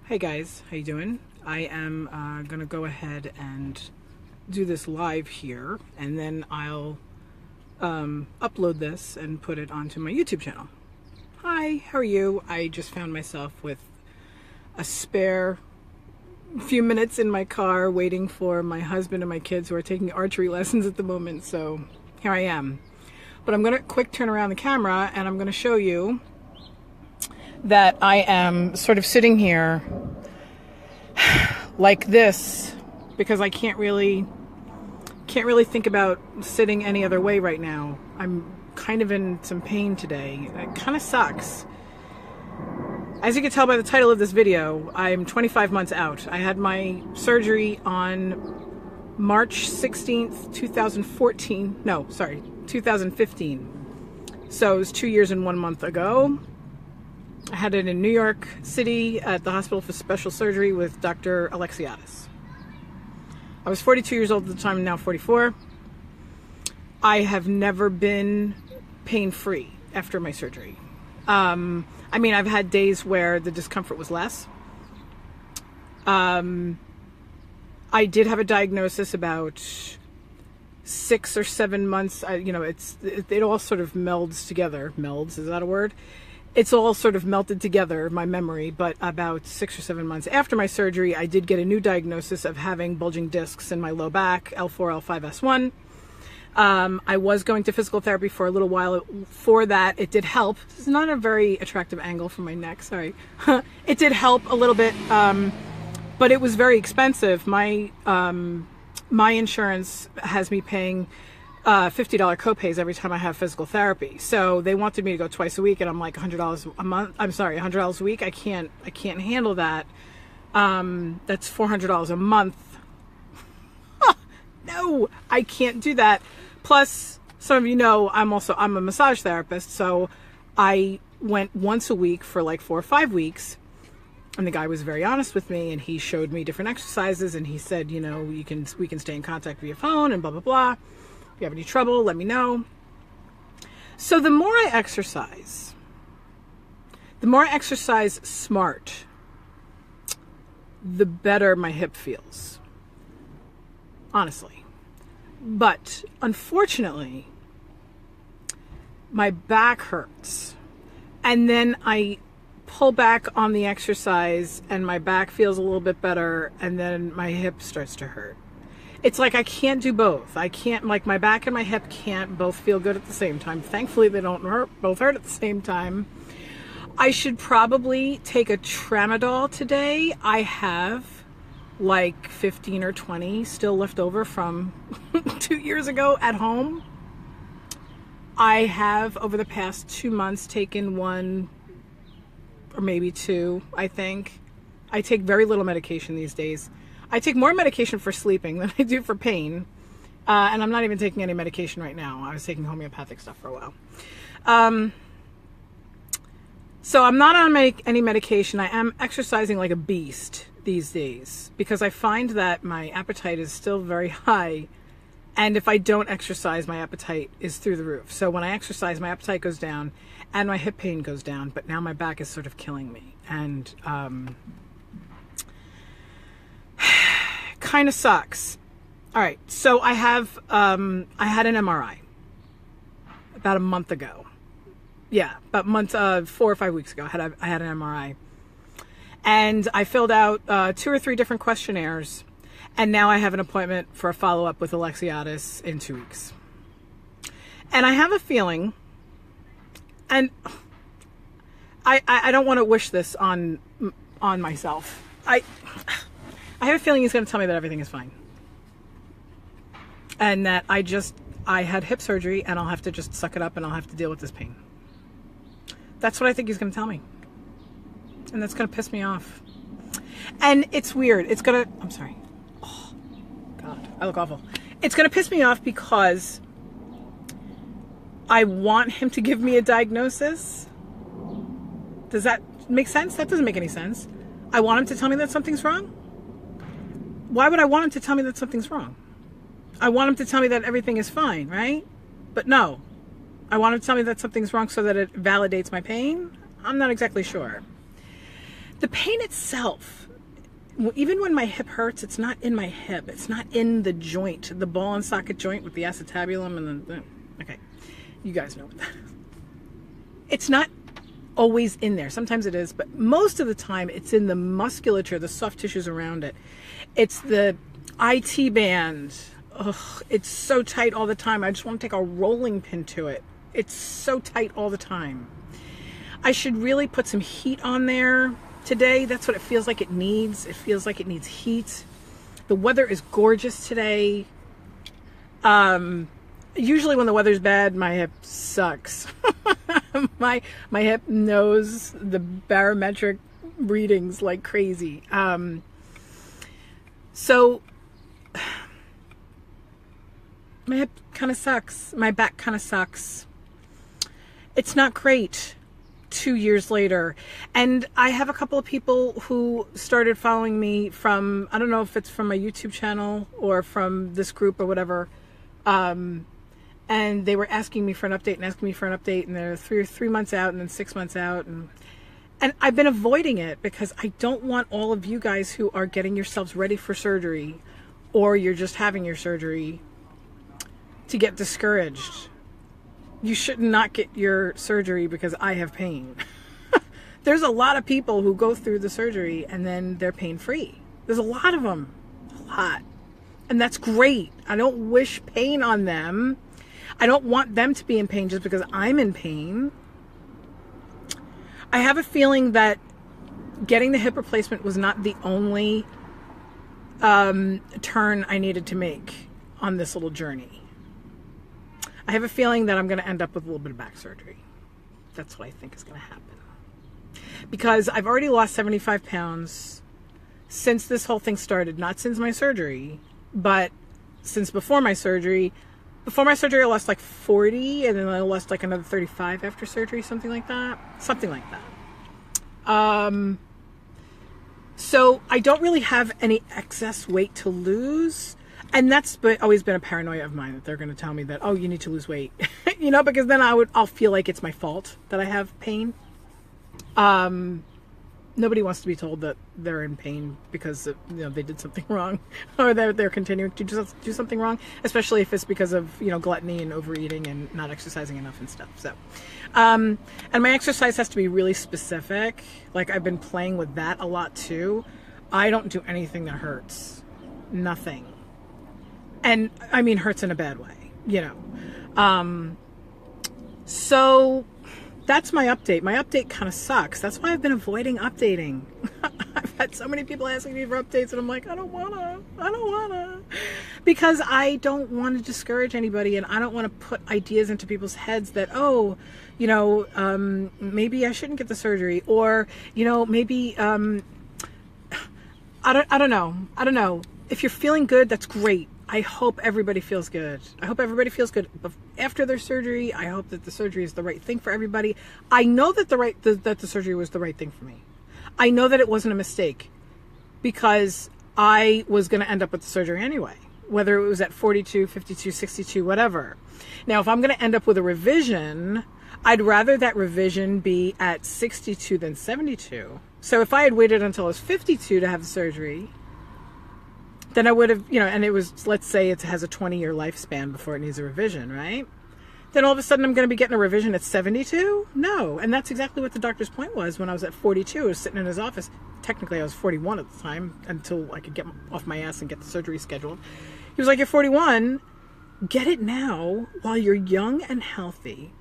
Hey guys, how you doing? I am gonna go ahead and do this live here, and then I'll upload this and put it onto my YouTube channel. Hi, how are you? I just found myself with a spare few minutes in my car waiting for my husband and my kids who are taking archery lessons at the moment, so here I am. But I'm gonna quick turn around the camera and I'm gonna show you that I am sort of sitting here like this because I can't really think about sitting any other way right now. I'm kind of in some pain today. It kind of sucks. As you can tell by the title of this video, I'm 25 months out. I had my surgery on March 16th, 2014. No, sorry, 2015. So it was 2 years and 1 month ago. I had it in New York City at the Hospital for Special Surgery with Dr. Alexiadis. I was 42 years old at the time, now 44. I have never been pain-free after my surgery. I mean, I've had days where the discomfort was less. I did have a diagnosis about 6 or 7 months. It all sort of melds together. Melds, is that a word? It's all sort of melted together, my memory, but about 6 or 7 months after my surgery, I did get a new diagnosis of having bulging discs in my low back, L4, L5, S1. I was going to physical therapy for a little while. For that, it did help. This is not a very attractive angle from my neck, sorry. It did help a little bit, but it was very expensive. My insurance has me paying $50 copays every time I have physical therapy. So they wanted me to go twice a week, and I'm like $100 a month. I'm sorry, $100 a week. I can't handle that. That's $400 a month. No, I can't do that. Plus, some of you know I'm a massage therapist, so I went once a week for like 4 or 5 weeks. And the guy was very honest with me, and he showed me different exercises, and he said, you know, we can stay in contact via phone and blah blah blah. If you have any trouble, let me know. So the more I exercise smart, the better my hip feels. Honestly. But unfortunately, my back hurts. And then I pull back on the exercise and my back feels a little bit better, and then my hip starts to hurt. It's like I can't do both. I can't, like, my back and my hip can't both feel good at the same time. Thankfully, they don't both hurt at the same time. I should probably take a tramadol today. I have like 15 or 20 still left over from 2 years ago at home. I have, over the past 2 months, taken 1 or maybe 2, I think. I take very little medication these days. I take more medication for sleeping than I do for pain. And I'm not even taking any medication right now. I was taking homeopathic stuff for a while. So I'm not on any medication. I am exercising like a beast these days because I find that my appetite is still very high. And if I don't exercise, my appetite is through the roof. So when I exercise, my appetite goes down and my hip pain goes down. But now my back is sort of killing me. And kind of sucks. All right, so I had an MRI about a month ago. Yeah, about 4 or 5 weeks ago, I had an MRI, and I filled out 2 or 3 different questionnaires, and now I have an appointment for a follow-up with Alexiadis in 2 weeks. And I have a feeling, and I don't want to wish this on myself. I have a feeling he's going to tell me that everything is fine. And that I had hip surgery and I'll have to just suck it up and I'll have to deal with this pain. That's what I think he's going to tell me. And that's going to piss me off. And it's weird. I'm sorry. Oh, God, I look awful. It's going to piss me off because I want him to give me a diagnosis. Does that make sense? That doesn't make any sense. I want him to tell me that something's wrong. Why would I want him to tell me that something's wrong? I want him to tell me that everything is fine, right? But no. I want him to tell me that something's wrong so that it validates my pain. I'm not exactly sure. The pain itself, even when my hip hurts, it's not in my hip. It's not in the joint, the ball and socket joint with the acetabulum and the okay, you guys know what that is. It's not always in there. Sometimes it is, but most of the time it's in the musculature, the soft tissues around it. It's the IT band. Ugh, it's so tight all the time. I just want to take a rolling pin to it. It's so tight all the time. I should really put some heat on there today. That's what it feels like it needs. It feels like it needs heat. The weather is gorgeous today. Usually when the weather's bad, my hip sucks. my hip knows the barometric readings like crazy. So my hip kind of sucks. My back kind of sucks. It's not great 2 years later. And I have a couple of people who started following me from, I don't know if it's from my YouTube channel or from this group or whatever. And they were asking me for an update and they're three months out and then 6 months out. And I've been avoiding it because I don't want all of you guys who are getting yourselves ready for surgery or you're just having your surgery to get discouraged. You should not get your surgery because I have pain. There's a lot of people who go through the surgery and then they're pain-free. There's a lot of them. A lot. And that's great. I don't wish pain on them. I don't want them to be in pain just because I'm in pain. I have a feeling that getting the hip replacement was not the only turn I needed to make on this little journey. I have a feeling that I'm going to end up with a little bit of back surgery. That's what I think is going to happen. Because I've already lost 75 pounds since this whole thing started. Not since my surgery, but since before my surgery. Before my surgery, I lost like 40, and then I lost like another 35 after surgery, something like that. Something like that. So I don't really have any excess weight to lose. And that's always been a paranoia of mine, that they're going to tell me that, oh, you need to lose weight, you know, because then I'll feel like it's my fault that I have pain. Nobody wants to be told that they're in pain because they did something wrong, or they're continuing to do something wrong, especially if it's because of gluttony and overeating and not exercising enough and stuff. So, and my exercise has to be really specific. Like I've been playing with that a lot too. I don't do anything that hurts, nothing. And I mean, hurts in a bad way, So that's my update. My update kind of sucks. That's why I've been avoiding updating. I've had so many people asking me for updates and I'm like, I don't wanna. Because I don't want to discourage anybody and I don't want to put ideas into people's heads that, maybe I shouldn't get the surgery, or, maybe, I don't know. If you're feeling good, that's great. I hope everybody feels good. But after their surgery, I hope that the surgery is the right thing for everybody. I know that the surgery was the right thing for me. I know that it wasn't a mistake because I was going to end up with the surgery anyway, whether it was at 42, 52, 62, whatever. Now, if I'm going to end up with a revision, I'd rather that revision be at 62 than 72. So if I had waited until I was 52 to have the surgery, then I would have, and it was, let's say it has a 20-year lifespan before it needs a revision, right? Then all of a sudden I'm going to be getting a revision at 72? No. And that's exactly what the doctor's point was when I was at 42. I was sitting in his office. Technically, I was 41 at the time until I could get off my ass and get the surgery scheduled. He was like, you're 41. Get it now while you're young and healthy.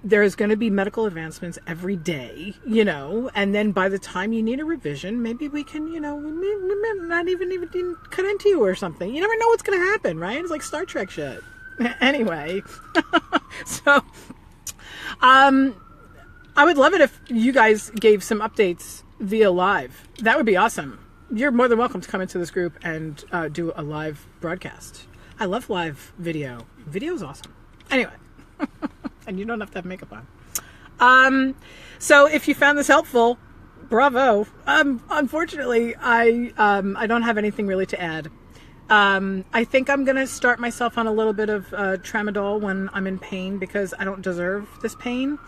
There's going to be medical advancements every day, and then by the time you need a revision, maybe we can, we may not even cut into you or something. You never know what's going to happen, right? It's like Star Trek shit. Anyway, so, I would love it if you guys gave some updates via live. That would be awesome. You're more than welcome to come into this group and do a live broadcast. I love live video. Video is awesome. Anyway. And you don't have to have makeup on. So if you found this helpful, bravo. Unfortunately, I don't have anything really to add. I think I'm going to start myself on a little bit of tramadol when I'm in pain because I don't deserve this pain.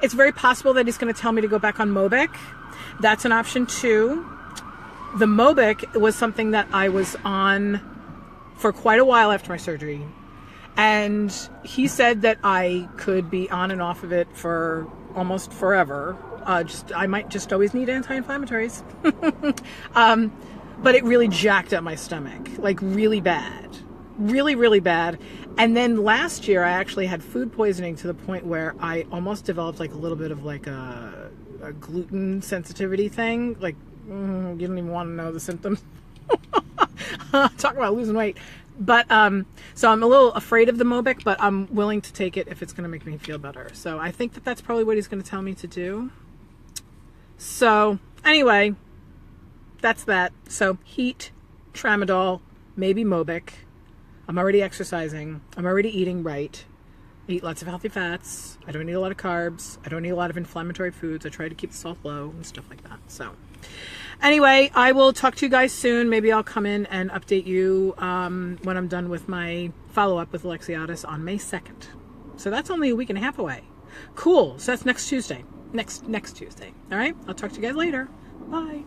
It's very possible that he's going to tell me to go back on Mobic. That's an option too. The Mobic was something that I was on for quite a while after my surgery. And he said that I could be on and off of it for almost forever. I might just always need anti-inflammatories. But it really jacked up my stomach, like really bad. Really, really bad. And then last year I actually had food poisoning to the point where I almost developed like a little bit of like a gluten sensitivity thing. Like, you don't even want to know the symptoms. Talk about losing weight. But, so I'm a little afraid of the Mobic, but I'm willing to take it if it's going to make me feel better. So I think that that's probably what he's going to tell me to do. So anyway, that's that. So heat, tramadol, maybe Mobic. I'm already exercising. I'm already eating right. I eat lots of healthy fats. I don't eat a lot of carbs. I don't eat a lot of inflammatory foods. I try to keep the salt low and stuff like that. So anyway, I will talk to you guys soon. Maybe I'll come in and update you when I'm done with my follow-up with Alexiadis on May 2nd. So that's only a week and a half away. Cool. So that's next Tuesday. Next Tuesday. All right? I'll talk to you guys later. Bye.